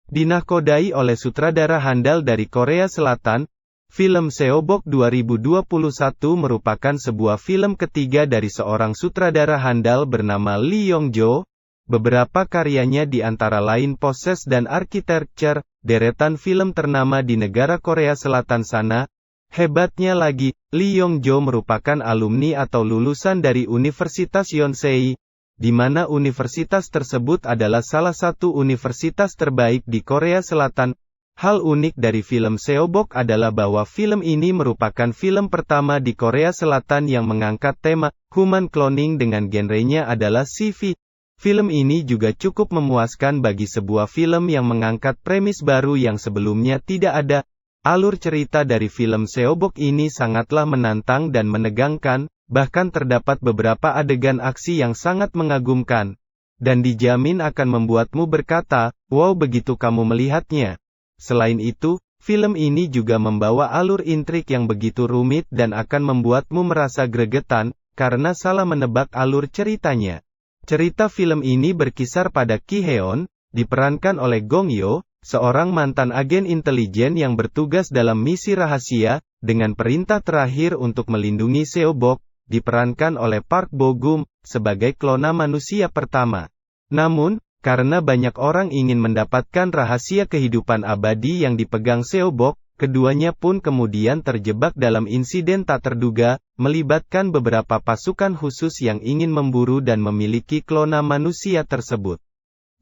Dinakodai oleh sutradara handal dari Korea Selatan, film Seobok 2021 merupakan sebuah film ketiga dari seorang sutradara handal bernama Lee Yong-jo. Beberapa karyanya di antara lain Poses dan Architecture, deretan film ternama di negara Korea Selatan sana. Hebatnya lagi, Lee Yong-jo merupakan alumni atau lulusan dari Universitas Yonsei, di mana universitas tersebut adalah salah satu universitas terbaik di Korea Selatan. Hal unik dari film Seobok adalah bahwa film ini merupakan film pertama di Korea Selatan yang mengangkat tema human cloning dengan genrenya adalah sci-fi. Film ini juga cukup memuaskan bagi sebuah film yang mengangkat premis baru yang sebelumnya tidak ada. Alur cerita dari film Seobok ini sangatlah menantang dan menegangkan, bahkan terdapat beberapa adegan aksi yang sangat mengagumkan, dan dijamin akan membuatmu berkata, "Wow," begitu kamu melihatnya. Selain itu, film ini juga membawa alur intrik yang begitu rumit dan akan membuatmu merasa gregetan, karena salah menebak alur ceritanya. Cerita film ini berkisar pada Ki Heon, diperankan oleh Gong Yoo, seorang mantan agen intelijen yang bertugas dalam misi rahasia, dengan perintah terakhir untuk melindungi Seobok, diperankan oleh Park Bo Gum, sebagai klona manusia pertama. Namun, karena banyak orang ingin mendapatkan rahasia kehidupan abadi yang dipegang Seobok, keduanya pun kemudian terjebak dalam insiden tak terduga, melibatkan beberapa pasukan khusus yang ingin memburu dan memiliki klona manusia tersebut.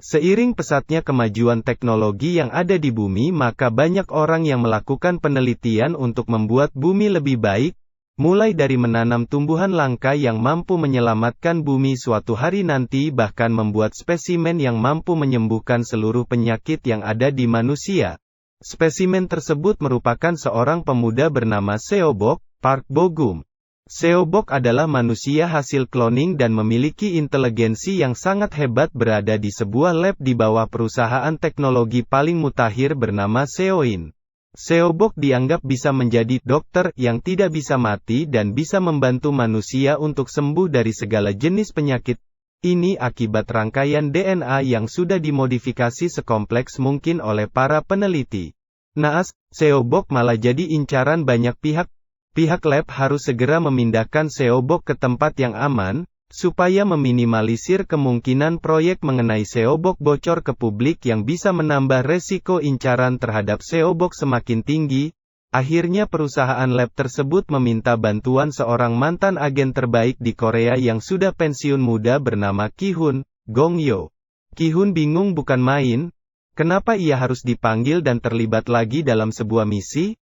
Seiring pesatnya kemajuan teknologi yang ada di bumi, maka banyak orang yang melakukan penelitian untuk membuat bumi lebih baik, mulai dari menanam tumbuhan langka yang mampu menyelamatkan bumi suatu hari nanti, bahkan membuat spesimen yang mampu menyembuhkan seluruh penyakit yang ada di manusia. Spesimen tersebut merupakan seorang pemuda bernama Seobok, Park Bo Gum. Seobok adalah manusia hasil cloning dan memiliki inteligensi yang sangat hebat, berada di sebuah lab di bawah perusahaan teknologi paling mutakhir bernama Seoin. Seobok dianggap bisa menjadi dokter yang tidak bisa mati dan bisa membantu manusia untuk sembuh dari segala jenis penyakit. Ini akibat rangkaian DNA yang sudah dimodifikasi sekompleks mungkin oleh para peneliti. Naas, Seobok malah jadi incaran banyak pihak. Pihak lab harus segera memindahkan Seobok ke tempat yang aman, supaya meminimalisir kemungkinan proyek mengenai Seobok bocor ke publik yang bisa menambah resiko incaran terhadap Seobok semakin tinggi. Akhirnya perusahaan lab tersebut meminta bantuan seorang mantan agen terbaik di Korea yang sudah pensiun muda bernama Ki-hun, Gong Yoo. Ki-hun bingung bukan main, kenapa ia harus dipanggil dan terlibat lagi dalam sebuah misi?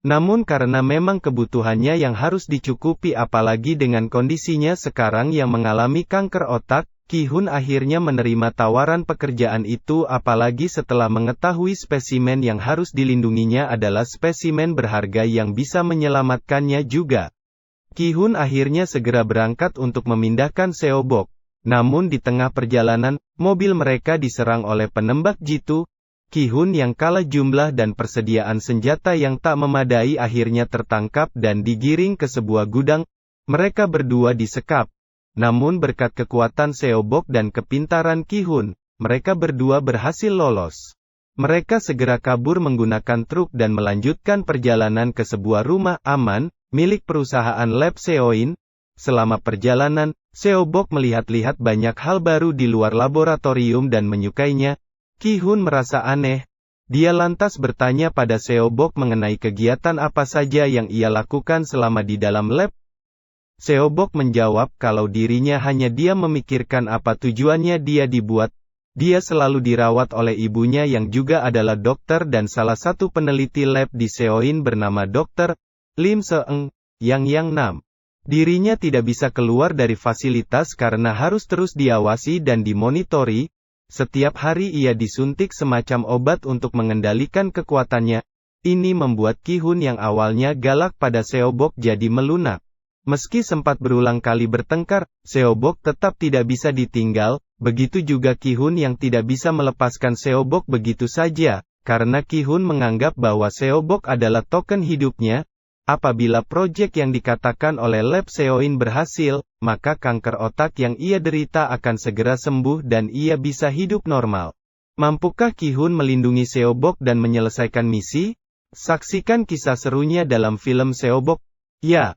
Namun karena memang kebutuhannya yang harus dicukupi, apalagi dengan kondisinya sekarang yang mengalami kanker otak, Ki-hun akhirnya menerima tawaran pekerjaan itu, apalagi setelah mengetahui spesimen yang harus dilindunginya adalah spesimen berharga yang bisa menyelamatkannya juga. Ki-hun akhirnya segera berangkat untuk memindahkan Seobok. Namun di tengah perjalanan, mobil mereka diserang oleh penembak jitu. Ki-hun yang kalah jumlah dan persediaan senjata yang tak memadai akhirnya tertangkap dan digiring ke sebuah gudang. Mereka berdua disekap. Namun berkat kekuatan Seobok dan kepintaran Ki-hun, mereka berdua berhasil lolos. Mereka segera kabur menggunakan truk dan melanjutkan perjalanan ke sebuah rumah aman, milik perusahaan lab Seoin. Selama perjalanan, Seobok melihat-lihat banyak hal baru di luar laboratorium dan menyukainya. Ki-hun merasa aneh. Dia lantas bertanya pada Seobok mengenai kegiatan apa saja yang ia lakukan selama di dalam lab. Seobok menjawab kalau dirinya hanya dia memikirkan apa tujuannya dia dibuat. Dia selalu dirawat oleh ibunya yang juga adalah dokter dan salah satu peneliti lab di Seoin bernama Dr. Lim Se-eung, Yang Nam. Dirinya tidak bisa keluar dari fasilitas karena harus terus diawasi dan dimonitori. Setiap hari ia disuntik semacam obat untuk mengendalikan kekuatannya. Ini membuat Ki-hun yang awalnya galak pada Seobok jadi melunak. Meski sempat berulang kali bertengkar, Seobok tetap tidak bisa ditinggal, begitu juga Ki-hun yang tidak bisa melepaskan Seobok begitu saja, karena Ki-hun menganggap bahwa Seobok adalah token hidupnya. Apabila proyek yang dikatakan oleh lab Seoin berhasil, maka kanker otak yang ia derita akan segera sembuh dan ia bisa hidup normal. Mampukah Ki-hun melindungi Seobok dan menyelesaikan misi? Saksikan kisah serunya dalam film Seobok. Ya,